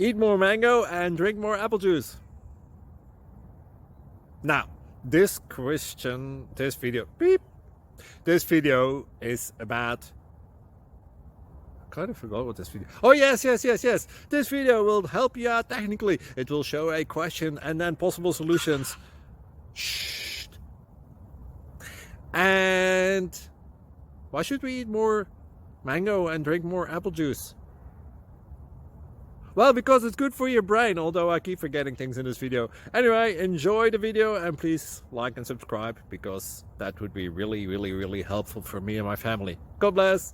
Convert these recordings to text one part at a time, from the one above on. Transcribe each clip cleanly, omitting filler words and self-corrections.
Eat more mango and drink more apple juice. Now, this video is about... I kind of forgot what this video... Oh, yes. This video will help you out technically. It will show a question and then possible solutions. Shh. And why should we eat more mango and drink more apple juice? Well, because it's good for your brain, although I keep forgetting things in this video. Anyway, enjoy the video and please like and subscribe, because that would be really helpful for me and my family. God bless!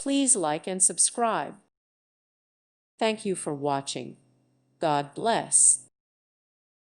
Please like and subscribe. Thank you for watching. God bless.